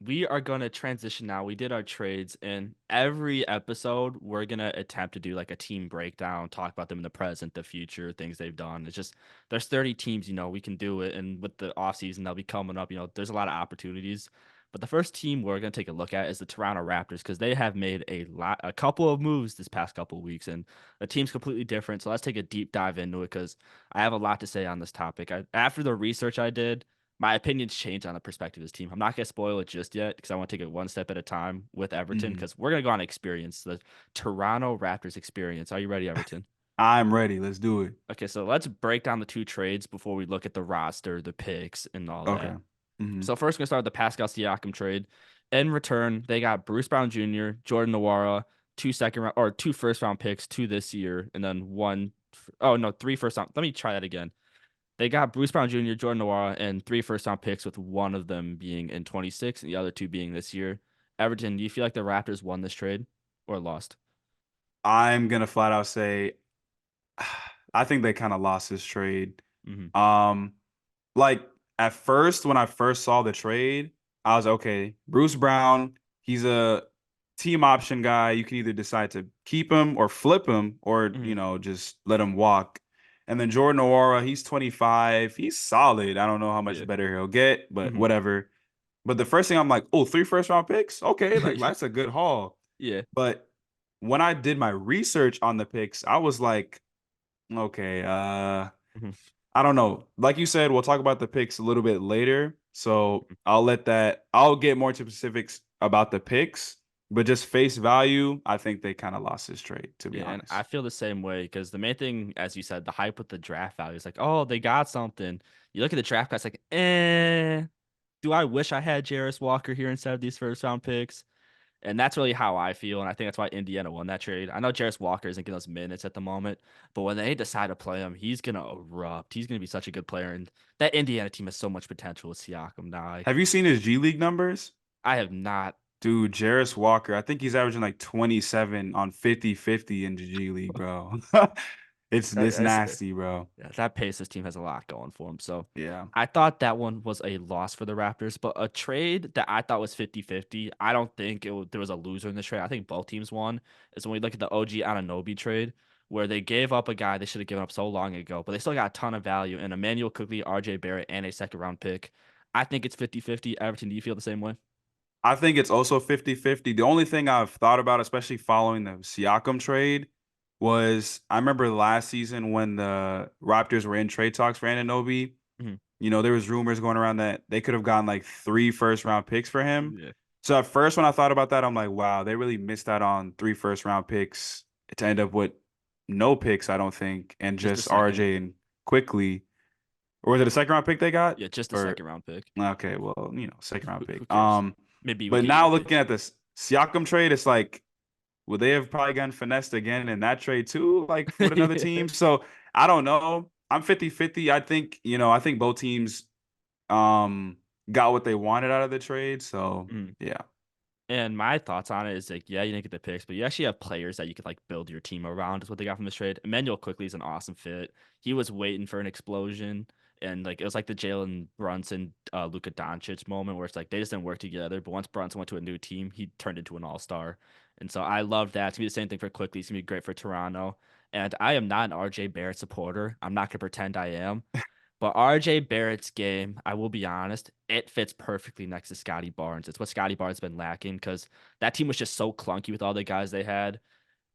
we are going to transition now. We did our trades, and every episode, we're going to attempt to do like a team breakdown, talk about them in the present, the future, things they've done. It's just, there's 30 teams, we can do it. And with the offseason, they'll be coming up, there's a lot of opportunities. But the first team we're going to take a look at is the Toronto Raptors because they have made a couple of moves this past couple of weeks, and the team's completely different. So let's take a deep dive into it because I have a lot to say on this topic. After the research I did, my opinions changed on the perspective of this team. I'm not gonna spoil it just yet because I want to take it one step at a time with Everton Mhm. because we're gonna go on experience, the Toronto Raptors experience. Are you ready, Everton? I'm ready. Let's do it. Okay, so let's break down the two trades before we look at the roster, the picks, and all Okay. that. Mhm. So first, we're gonna start with the Pascal Siakam trade. In return, they got Bruce Brown Jr., Jordan Nwora, two first round picks, two this year, and then oh no, three first round. Let me try that again. They got Bruce Brown Jr., Jordan Nwora, and three first round picks, with one of them being in 26 and the other two being this year. Everton, do you feel like the Raptors won this trade or lost? I'm gonna flat out say I think they kind of lost this trade. Hmm. Um, like at first, when I first saw the trade, I was okay. Bruce Brown, he's a team option guy. You can either decide to keep him or flip him, or Hmm. just let him walk. And then Jordan Nwora, he's 25. He's solid. I don't know how much Yeah. better he'll get, but Hmm. whatever. But the first thing I'm like, oh, three first round picks? Okay, like that's a good haul. Yeah. But when I did my research on the picks, I was like, okay, Hmm. I don't know. Like you said, we'll talk about the picks a little bit later. So I'll get more to specifics about the picks, but just face value, I think they kind of lost this trade, to be Yeah, and I honest. feel the same way because the main thing, as you said, the hype with the draft value is like, oh, they got something. You look at the draft class, like, do I wish I had Jarris Walker here instead of these first round picks? And that's really how I feel. And I think that's why Indiana won that trade. I know Jarris Walker isn't getting those minutes at the moment, but when they decide to play him, he's going to erupt. He's going to be such a good player. And that Indiana team has so much potential with Siakam now. Have you seen his G League numbers? I have not. Dude, Jarris Walker, I think he's averaging like 27 on 50-50 in the G League, bro. It's That's, nasty, bro. yeah, that Pacers team has a lot going for him. So Yeah. I thought that one was a loss for the Raptors, but a trade that I thought was 50-50. I don't think there was a loser in this trade. I think both teams won. Is when we look at the OG Anunoby trade, where they gave up a guy they should have given up so long ago, but they still got a ton of value in Emmanuel Quickly, RJ Barrett, and a second round pick. I think it's 50-50. Everton, do you feel the same way? I think it's also 50-50. The only thing I've thought about, especially following the Siakam trade, was I remember last season when the Raptors were in trade talks for Anunoby. Mhm. There was rumors going around that they could have gotten like three first round picks for him. Yeah, So at first, when I thought about that, I'm like, wow, they really missed out on three first round picks to end up with no picks, I don't think, and just a just second. RJ and quickly. Or was it a second round pick they got? Yeah, just a Or second round pick. okay, well, second round Who pick. cares? Maybe we But get you now a pick. looking at this Siakam trade, it's like, would they have probably gotten finessed again in that trade too, like with another team? So I don't know. I'm 50-50. I think both teams um got what they wanted out of the trade. So Mhm. yeah. And my thoughts on it is like, yeah, you didn't get the picks, but you actually have players that you could like build your team around. Is what they got from this trade. Emmanuel quickly is an awesome fit. He was waiting for an explosion, and like it was like the Jalen Brunson, Luka Doncic moment where it's like they just didn't work together. But once Brunson went to a new team, he turned into an all star. And so I love that. It's gonna be the same thing for quickly. It's gonna be great for Toronto. And I am not an RJ Barrett supporter. I'm not gonna pretend I am. But RJ Barrett's game, I will be honest, it fits perfectly next to Scotty Barnes. It's what Scotty Barnes has been lacking because that team was just so clunky with all the guys they had.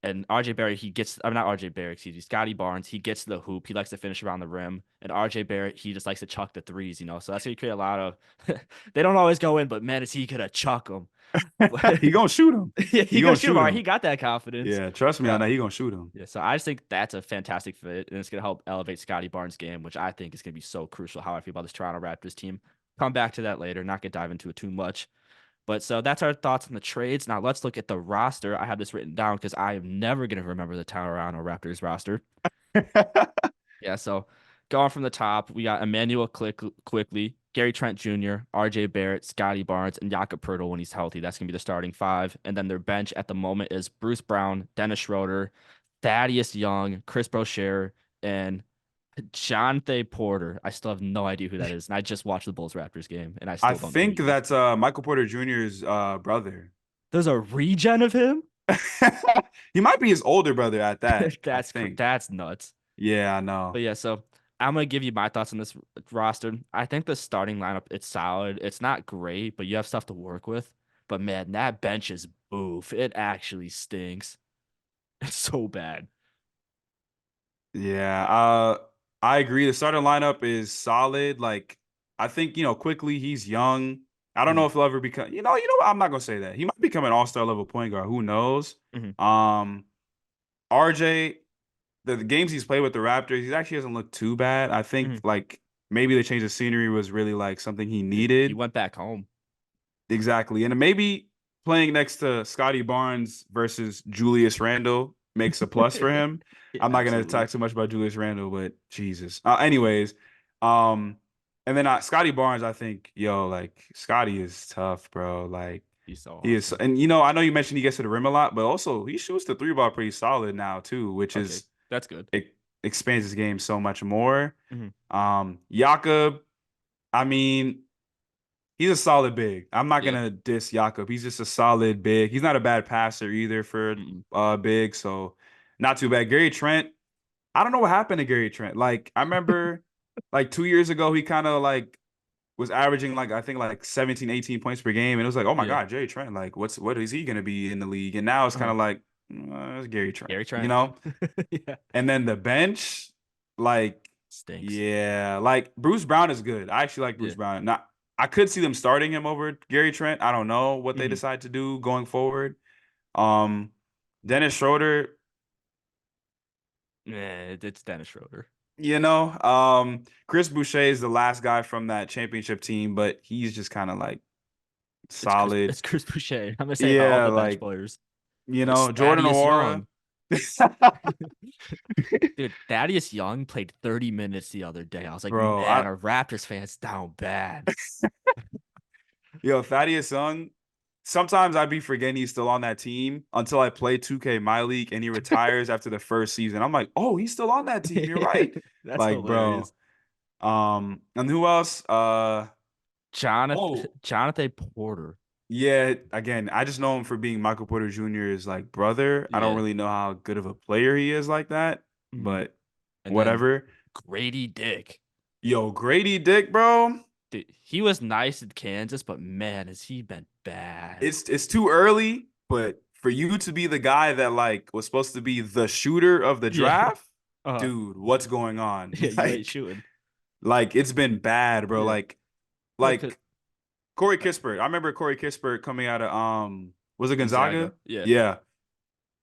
And RJ Barrett, I'm not RJ Barrett, excuse me, Scotty Barnes, he gets to the hoop. He likes to finish around the rim. And RJ Barrett, he just likes to chuck the threes. So that's going to create a lot of, they don't always go in, but man, is he going to chuck them. He gonna shoot him. Yeah, He he going gonna to shoot them. shoot All right, he him. got that confidence. Yeah, trust me on Uh, that. He gonna shoot him. yeah, so I just think that's a fantastic fit, and it's going to help elevate Scotty Barnes' game, which I think is going to be so crucial. How I feel about this Toronto Raptors team. Come back to that later. Not going to dive into it too much. But so that's our thoughts on the trades. Now let's look at the roster. I have this written down because I am never going to remember the Toronto Raptors roster. Yeah, so going from the top, we got Quickly, Gary Trent Jr., RJ Barrett, Scotty Barnes, and Jakob Poeltl when he's healthy. That's going to be the starting five. And then their bench at the moment is Bruce Brown, Dennis Schroeder, Thaddeus Young, Chris Boucher, and Jonte Porter. I still have no idea who that is, and I just watched the Bulls Raptors game, and I I still don't know who think he is. that's Michael Porter Jr.'s brother. There's a regen of him. He might be his older brother at that, I think. That's nuts. Yeah, I But know. yeah, so I'm gonna give you my thoughts on this roster. I think the starting lineup it's solid. It's not great, but you have stuff to work with. But man, that bench is boof. It actually stinks. It's so bad. Yeah, I agree. The starting lineup is solid. Like, I think, quickly he's young. I don't Mm-hmm. know if he'll ever become, what? I'm not gonna say that. He might become an all-star level point guard. Who knows? Mm-hmm. Um, RJ, the games he's played with the Raptors, he actually hasn't looked too bad. I think Mm-hmm. like maybe the change of scenery was really like something he He needed. went back home. Exactly. And maybe playing next to Scotty Barnes versus Julius Randle makes a plus for him. Yeah, I'm not gonna absolutely. talk too much about Julius Randle, but Jesus. Anyways, um, and then Scotty Barnes, I think, like Scotty is tough, bro. Like He's so he is, awesome. and I know you mentioned he gets to the rim a lot, but also he shoots the three ball pretty solid now too, which Okay, is that's good. it expands his game so much more. Mm-hmm. Jakob, I mean, he's a solid big. I'm not Yeah. gonna diss Jakob. He's just a solid big. He's not a bad passer either for Mm-mm. big, so not too bad. Gary Trent, I don't know what happened to Gary Trent. Like I remember like 2 years ago, he kind of like was averaging like I think like 17, 18 points per game. And it was like, oh my Yeah. God, Gary Trent, like what is he gonna be in the league? And now it's kind Uh-huh. of like it's Gary Trent, Gary you Trent. know? Yeah. And then the bench, like, Stinks. yeah, like Bruce Brown is good. I actually like Bruce Yeah. Brown. Not, I could see them starting him over Gary Trent. I don't know what they Mm-hmm. decide to do going forward. Um, Dennis Schroeder, Yeah, it's Dennis Schroeder. Chris Boucher is the last guy from that championship team, but he's just kind of like solid. It's Chris Boucher. I'm gonna say about all Yeah, the bench like, players. It's Jordan Thaddeus Nwora. Young. Dude, Thaddeus Young played 30 minutes the other day. I was like, Bro, man, our Raptors fans down bad. Thaddeus Young, sometimes I'd be forgetting he's still on that team until I play 2K My League and he retires after the first season. I'm like, oh, he's still on that team. You're right. That's Like, bro. hilarious. And who else? Oh, Jonathan Porter. yeah. Again, I just know him for being Michael Porter Jr.'s like brother. I don't Yeah. really know how good of a player he is like that, Mhm. but And then whatever. Grady Dick. Yo, Grady Dick, bro. Dude, he was nice in Kansas, but man, has he been bad. It's too early, but for you to be the guy that like was supposed to be the shooter of the Yeah. draft, Uh, dude, what's going on? yeah, you ain't shooting. Like it's been bad, bro. Yeah. Like Yeah, cause like Corey Kispert. I remember Corey Kispert coming out of was it Gonzaga. Gonzaga? Yeah. Yeah.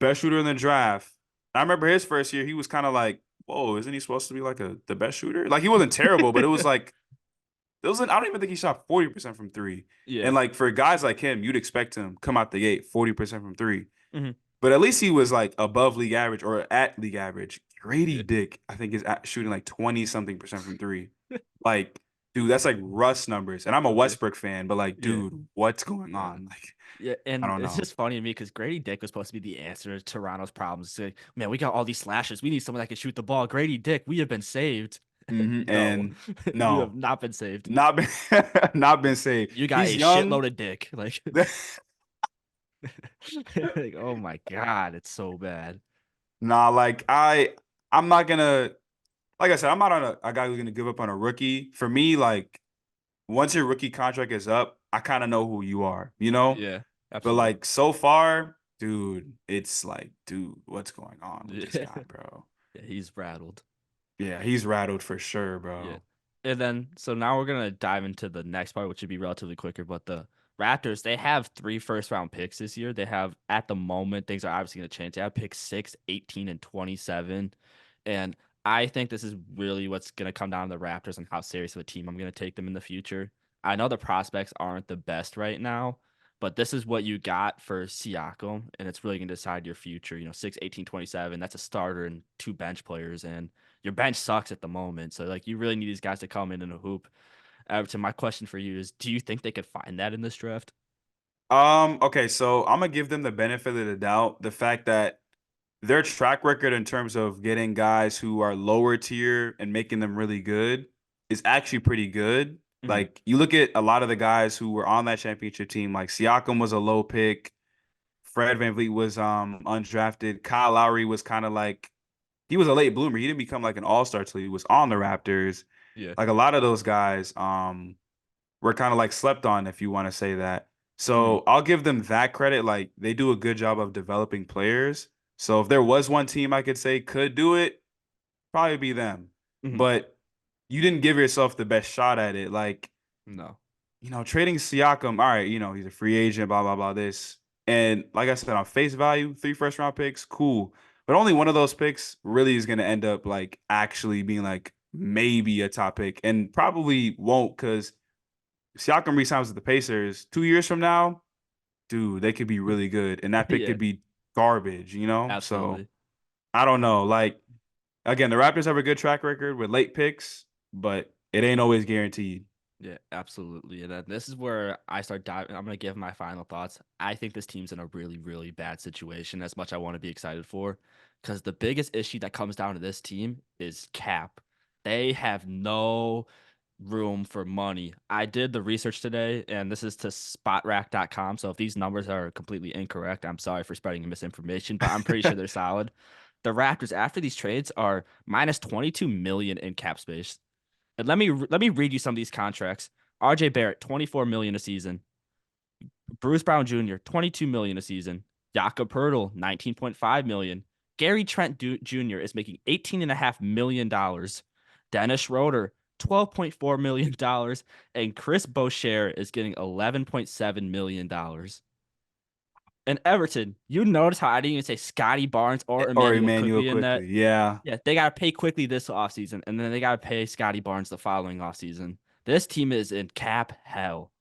Best shooter in the draft. I remember his first year, he was kind of like, whoa, isn't he supposed to be like the best shooter? Like he wasn't terrible, but it was like I don't even think he shot 40% from three. Yeah. And like for guys like him, you'd expect him come out the gate 40% from three. Hmm. But at least he was like above league average or at league average. Grady Yeah. Dick, I think, is shooting like 20 something percent from three. Like, dude, that's like Russ numbers. And I'm a Yeah. Westbrook fan, but like, Yeah. dude, what's going Yeah. on? Like, Yeah, I and don't it's know. just funny to me because Grady Dick was supposed to be the answer to Toronto's problems. It's like, man, we got all these slashes. We need someone that can shoot the ball. Grady Dick, we have been saved. No, And you have no, not been saved. not been not been saved. You got He's a young. shitload of dick. Like, like, oh my God, it's so bad. Nah, like I'm not gonna like I said, I'm not on a guy who's gonna give up on a rookie. For me, like once your rookie contract is up, I kind of know who you are, you know? Yeah, But absolutely. like so far, dude, it's like, dude, what's going on with this Yeah, guy, bro? yeah, he's rattled. Yeah, he's rattled for sure, Yeah. bro. And then, so now we're gonna dive into the next part, which should be relatively quicker. But the Raptors, they have 3 first round picks this year. They have, at the moment, things are obviously gonna change. They have picks 6, 18, and 27. And I think this is really what's gonna come down to the Raptors and how serious of a team I'm gonna take them in the future. I know the prospects aren't the best right now, but this is what you got for Siakam, and it's really gonna decide your future. 6, 18, 27. That's a starter and 2 bench players, and your bench sucks at the moment. So like you really need these guys to come in a hoop. Everton, my question for you is, do you think they could find that in this draft? Okay, so I'm gonna give them the benefit of the doubt. The fact that their track record in terms of getting guys who are lower tier and making them really good is actually pretty good. Hmm. Like you look at a lot of the guys who were on that championship team, like Siakam was a low pick, Fred VanVleet was undrafted, Kyle Lowry was kind of like he was a late bloomer. He didn't become like an all-star till he was on the Raptors. Yeah. Like a lot of those guys were kind of like slept on, if you want to say that. Hmm. So I'll give them that credit. Like they do a good job of developing players. So if there was one team I could say could do it, probably be them. Hmm. But you didn't give yourself the best shot at it. Like, No. trading Siakam, all right, he's a free agent, blah, blah, blah, this. And like I said, on face value, 3 first round picks, cool. But only one of those picks really is going to end up like actually being like maybe a top pick and probably won't because Siakam resigns with the Pacers 2 years from now, dude, they could be really good. And that pick Yeah. could be garbage. So Absolutely. I don't know. Like, again, the Raptors have a good track record with late picks, but it ain't always guaranteed. Yeah, absolutely. And then this is where I start diving. I'm going to give my final thoughts. I think this team's in a really, really bad situation, as much I want to be excited for. Because the biggest issue that comes down to this team is cap. They have no room for money. I did the research today, and this is to spotrack.com. So if these numbers are completely incorrect, I'm sorry for spreading misinformation, but I'm pretty sure they're solid. The Raptors, after these trades, are minus 22 million in cap space. And let me read you some of these contracts. RJ Barrett, 24 million a season. Bruce Brown Jr., 22 million a season. Jakob Poeltl, 19.5 million. Gary Trent Jr. is making $18.5 million. Dennis Schroeder, $12.4 million. And Chris Boucher is getting $11.7 million. And Everton, you notice how I didn't even say Scotty Barnes or Or Emmanuel Emmanuel quickly in that? quickly. Yeah. Yeah, they got to pay quickly this offseason, and then they got to pay Scotty Barnes the following offseason. This team is in cap hell.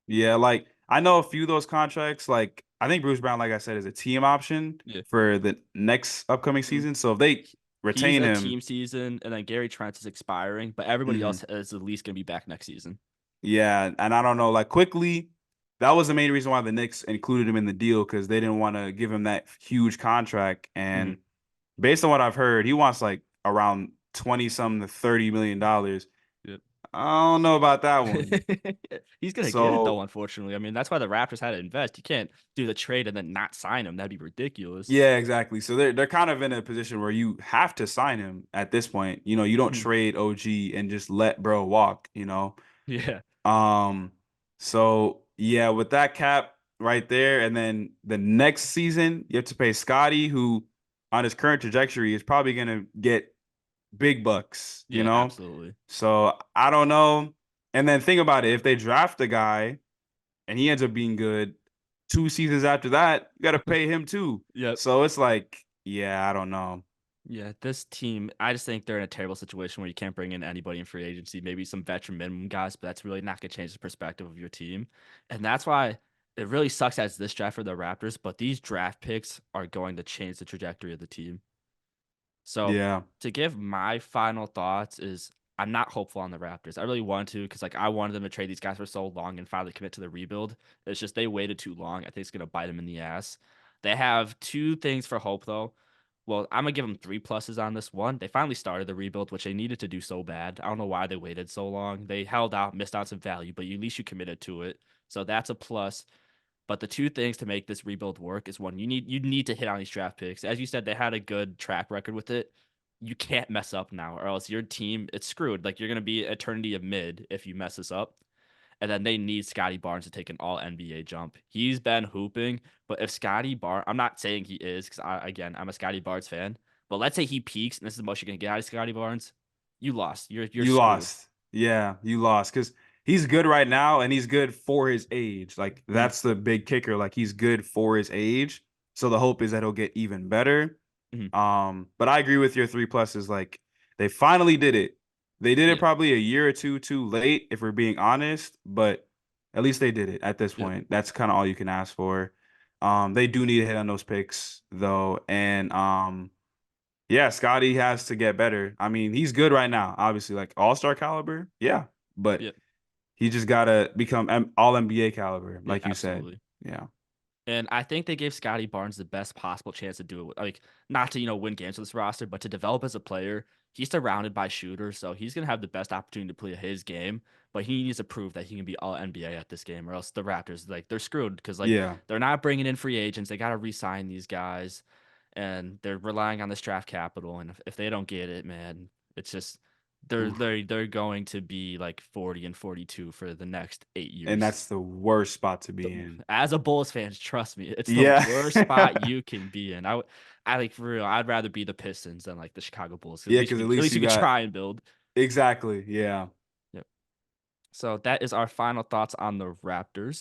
Yeah. Like, I know a few of those contracts. Like, I think Bruce Brown, like I said, is a team option Yeah. for the next upcoming Mhm. season. So if they He's retain a him, team season, and then Gary Trent is expiring, but everybody mhm, else is at least going to be back next season. yeah. And I don't know, like, quickly, that was the main reason why the Knicks included him in the deal because they didn't want to give him that huge contract. Hmm. And based on what I've heard, he wants like around 20 some to $30 million. Yep. I don't know about that one. He's going to get it, though, So unfortunately. I mean, that's why the Raptors had to invest. You can't do the trade and then not sign him. That'd be ridiculous. yeah, exactly. So they're kind of in a position where you have to sign him at this point. You don't Mhm. trade OG and just let bro walk. Yeah. Um, so yeah, with that cap right there, and then the next season you have to pay Scotty, who on his current trajectory is probably gonna get big bucks. Yeah, absolutely. So I don't know. And then think about it, if they draft a guy and he ends up being good, 2 seasons after that, you got to pay him too. Yep. So it's like, yeah, I don't know. Yeah, this team, I just think they're in a terrible situation where you can't bring in anybody in free agency, maybe some veteran minimum guys, but that's really not going to change the perspective of your team. And that's why it really sucks as this draft for the Raptors, but these draft picks are going to change the trajectory of the team. So Yeah, to give my final thoughts is I'm not hopeful on the Raptors. I really want to because like I wanted them to trade these guys for so long and finally commit to the rebuild. It's just they waited too long. I think it's gonna bite them in the ass. They have two things for hope though. Well, I'm gonna give them three pluses on this one. They finally started the rebuild, which they needed to do so bad. I don't know why they waited so long. They held out, missed out some value, but at least you committed to it. So that's a plus. But the two things to make this rebuild work is one, you need to hit on these draft picks. As you said, they had a good track record with it. You can't mess up now, or else your team it's screwed. Like you're gonna be eternity of mid if you mess this up. And then they need Scotty Barnes to take an all NBA jump. He's been hooping, but if Scotty Barnes, I'm not saying he is, because I'm a Scotty Barnes fan. But let's say he peaks and this is the most you're gonna get out of Scotty Barnes, you lost. You're you screwed. lost. Yeah, you lost because he's good right now and he's good for his age. Like, Mm-hmm. that's the big kicker. Like, he's good for his age. So the hope is that he'll get even better. Mm-hmm. But I agree with your three pluses. Like, they finally did it. They did it Yeah. probably a year or two too late, if we're being honest, but at least they did it at this Yep. point. That's kind of all you can ask for. They do need to hit on those picks though, and yeah, Scotty has to get better. I mean, he's good right now, obviously, like all-star caliber, yeah, but Yep. he just gotta become all NBA caliber, Yeah. like you said. Absolutely. Yeah. And I think they gave Scotty Barnes the best possible chance to do it. Like, not to, win games with this roster, but to develop as a player. He's surrounded by shooters, so he's going to have the best opportunity to play his game. But he needs to prove that he can be all NBA at this game, or else the Raptors, like, they're screwed because, like, Yeah. they're not bringing in free agents. They got to re sign these guys, and they're relying on this draft capital. And if they don't get it, man, it's just. Oof. They're going to be like 40 and 42 for the next 8 years. And that's the worst spot to be in. As a Bulls fan, trust me, it's the Yeah. worst spot you can be in. I like for real. I'd rather be the Pistons than like the Chicago Bulls. Yeah, because at At least least you you could got try and build. exactly. Yeah. Yep. So that is our final thoughts on the Raptors.